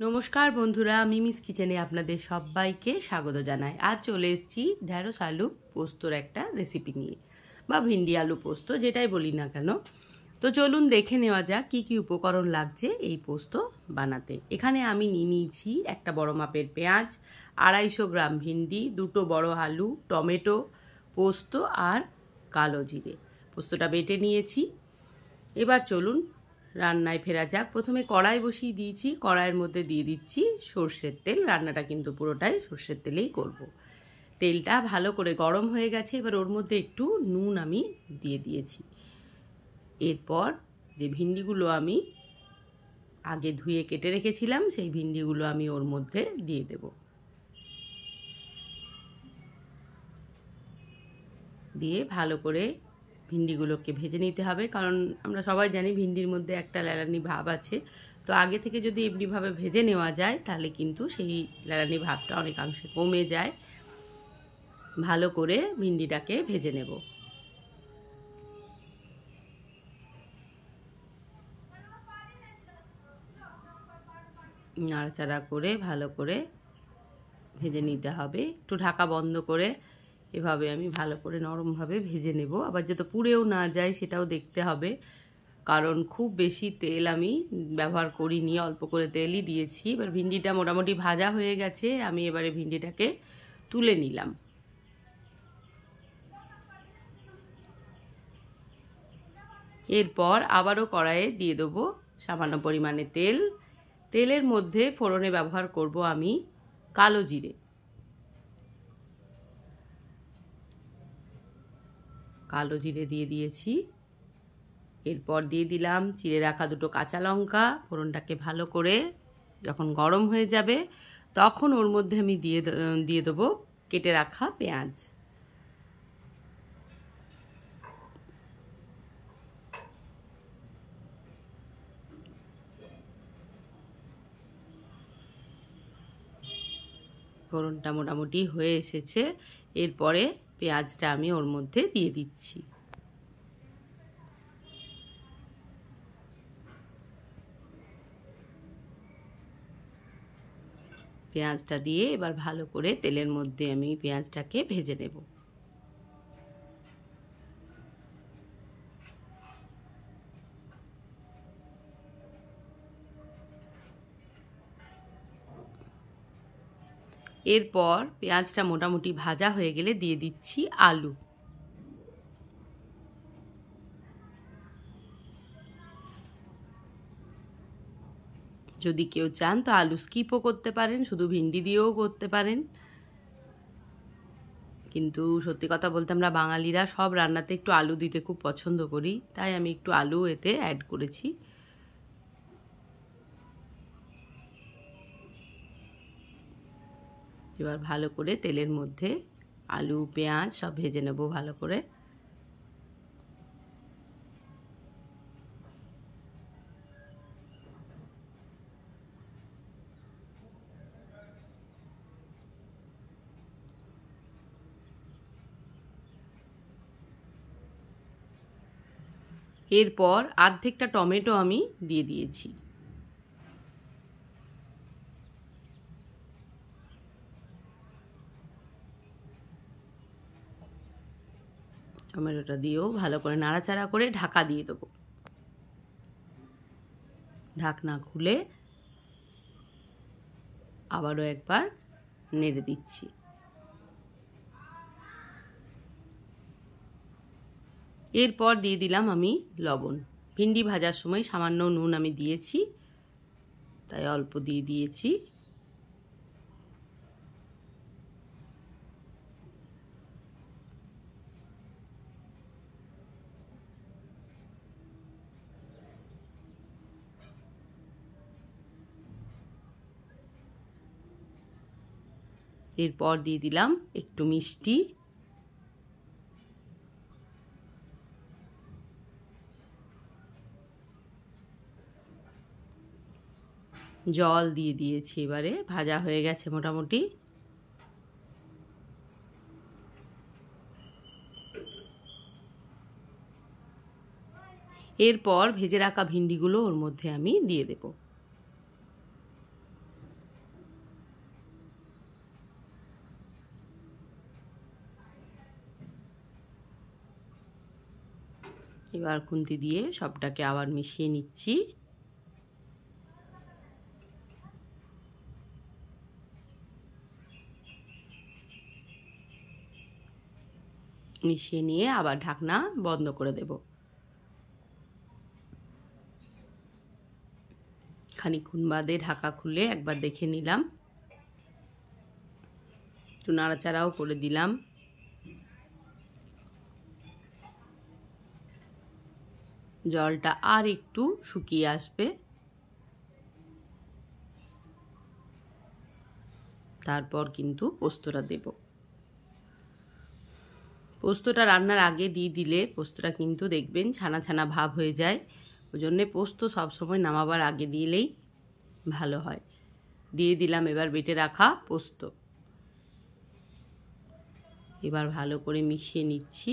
নমস্কার বন্ধুরা, মিমিস কিচেনে আপনাদের সবাইকে স্বাগত জানাই। আজ চলে এসেছি ঢ্যাঁড়স আলু পোস্তর একটা রেসিপি নিয়ে, বা ভিন্ডি আলু পোস্ত যেটাই বলি না কেন। তো চলুন দেখে নেওয়া যাক কী কী উপকরণ লাগছে এই পোস্ত বানাতে। এখানে আমি নিয়ে নিয়েছি একটা বড় মাপের পেঁয়াজ, 250 গ্রাম ভিন্ডি, 2টো বড় আলু, টমেটো, পোস্ত আর কালো জিরে। পোস্তটা বেটে নিয়েছি। এবার চলুন রান্নায় ফেরা যাক। প্রথমে কড়াই বসিয়ে দিয়েছি, কড়াইয়ের মধ্যে দিয়ে দিচ্ছি সর্ষের তেল। রান্নাটা কিন্তু পুরোটাই সর্ষের তেলেই করব। তেলটা ভালো করে গরম হয়ে গেছে, এবার ওর মধ্যে একটু নুন আমি দিয়ে দিয়েছি। এরপর যে ভিন্ডিগুলো আমি আগে ধুয়ে কেটে রেখেছিলাম সেই ভিন্ডিগুলো আমি ওর মধ্যে দিয়ে দেব। দিয়ে ভালো করে ভিন্ডিগুলোকে ভেজে নিতে হবে, কারণ আমরা সবাই জানি ভিন্ডির মধ্যে একটা ল্যালানি ভাব আছে। তো আগে থেকে যদি এমনিভাবে ভেজে নেওয়া যায় তাহলে কিন্তু সেই ল্যালানি ভাবটা অনেকাংশে কমে যায়। ভালো করে ভিন্ডিটাকে ভেজে নেব। নাড়াচাড়া করে ভালো করে ভেজে নিতে হবে, একটু ঢাকা বন্ধ করে। এভাবে আমি ভালো করে নরমভাবে ভেজে নেব। আবার যাতে পুড়েও না যায় সেটাও দেখতে হবে, কারণ খুব বেশি তেল আমি ব্যবহার করিনি, অল্প করে তেলই দিয়েছি। এবার ভিন্ডিটা মোটামুটি ভাজা হয়ে গেছে, আমি এবারে ভিন্ডিটাকে তুলে নিলাম। এরপর আবারও কড়াইয়ে দিয়ে দেবো সামান্য পরিমাণে তেল। তেলের মধ্যে ফোড়নে ব্যবহার করব আমি কালো জিরে। কালো জিরে দিয়ে দিয়েছি। এরপর দিয়ে দিলাম চিড়ে রাখা 2টো কাঁচা লঙ্কা। ফোড়নটাকে ভালো করে যখন গরম হয়ে যাবে তখন ওর মধ্যে আমি দিয়ে দেবো কেটে রাখা পেঁয়াজ। ফোড়নটা মোটামুটি হয়ে এসেছে। এরপরে পেঁয়াজটা আমি ওর মধ্যে দিয়ে দিচ্ছি। পেঁয়াজটা দিয়ে এবার ভালো করে তেলের মধ্যে আমি পেঁয়াজটাকে ভেজে নেব। এরপর পেঁয়াজটা মোটামুটি ভাজা হয়ে গেলে দিয়ে দিচ্ছি আলু। যদি কেউ চান তো আলু স্কিপও করতে পারেন, শুধু ভিন্ডি দিয়েও করতে পারেন। কিন্তু সত্যি কথা বলতে আমরা বাঙালিরা সব রান্নাতে একটু আলু দিতে খুব পছন্দ করি, তাই আমি একটু আলু এতে অ্যাড করেছি। এবার ভালো করে তেলের মধ্যে আলু পেঁয়াজ সব ভেজে নেব ভালো করে। এরপর অর্ধেকটা টমেটো আমি দিয়ে দিয়েছি। টমেটোটা দিয়েও ভালো করে নাড়াচাড়া করে ঢাকা দিয়ে দেবো। ঢাকনা খুলে আবারও একবার নেড়ে দিচ্ছি। এরপর দিয়ে দিলাম আমি লবণ। ভিন্ডি ভাজার সময় সামান্য নুন আমি দিয়েছি, তাই অল্প দিয়ে দিয়েছি। এরপর দিয়ে দিলাম একটু মিষ্টি। জল দিয়ে দিয়েছি। এবারে ভাজা হয়ে গেছে মোটামুটি। এরপর ভেজে রাখা ভিন্ডিগুলো ওর মধ্যে আমি দিয়ে দেব। এবার খুন্তি দিয়ে সবটাকে আবার মিশিয়ে নিচ্ছি। মিশিয়ে নিয়ে আবার ঢাকনা বন্ধ করে দেব। খানিকক্ষণ বাদে ঢাকা খুলে একবার দেখে নিলাম, একটু নাড়াচাড়াও করে দিলাম। জলটা আর একটু শুকিয়ে আসবে, তারপর কিন্তু পোস্তটা দেব। পোস্তটা রান্নার আগে দিয়ে দিলে পোস্তটা কিন্তু দেখবেন ছানা ছানা ভাব হয়ে যায়। ওই জন্যে পোস্ত সবসময় নামাবার আগে দিলেই ভালো হয়। দিয়ে দিলাম এবার বেটে রাখা পোস্ত। এবার ভালো করে মিশিয়ে নিচ্ছি।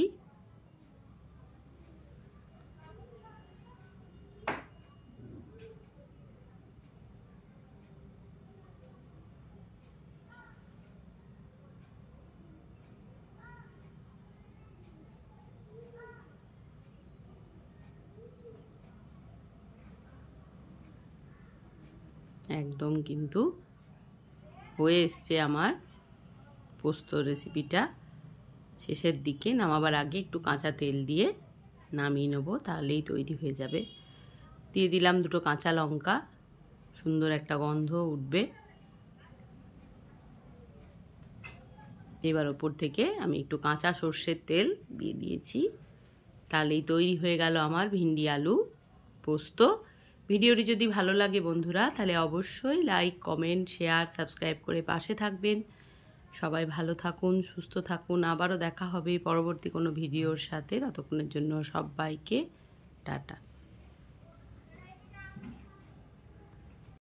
একদম কিন্তু হয়ে এসছে আমার পোস্ত রেসিপিটা। শেষের দিকে নামাবার আগে একটু কাঁচা তেল দিয়ে নামিয়ে নেবো, তাহলেই তৈরি হয়ে যাবে। দিয়ে দিলাম 2 কাঁচা লঙ্কা, সুন্দর একটা গন্ধ উঠবে। এবার ওপর থেকে আমি একটু কাঁচা সর্ষের তেল দিয়ে দিয়েছি, তাহলেই তৈরি হয়ে গেল আমার ভিন্ডি আলু পোস্ত। ভিডিওটি যদি ভালো লাগে বন্ধুরা, তাহলে অবশ্যই লাইক, কমেন্ট, শেয়ার, সাবস্ক্রাইব করে পাশে থাকবেন। সবাই ভালো থাকুন, সুস্থ থাকুন। আবারও দেখা হবে পরবর্তী কোনো ভিডিওর সাথে। ততক্ষণের জন্য সবাইকে টাটা।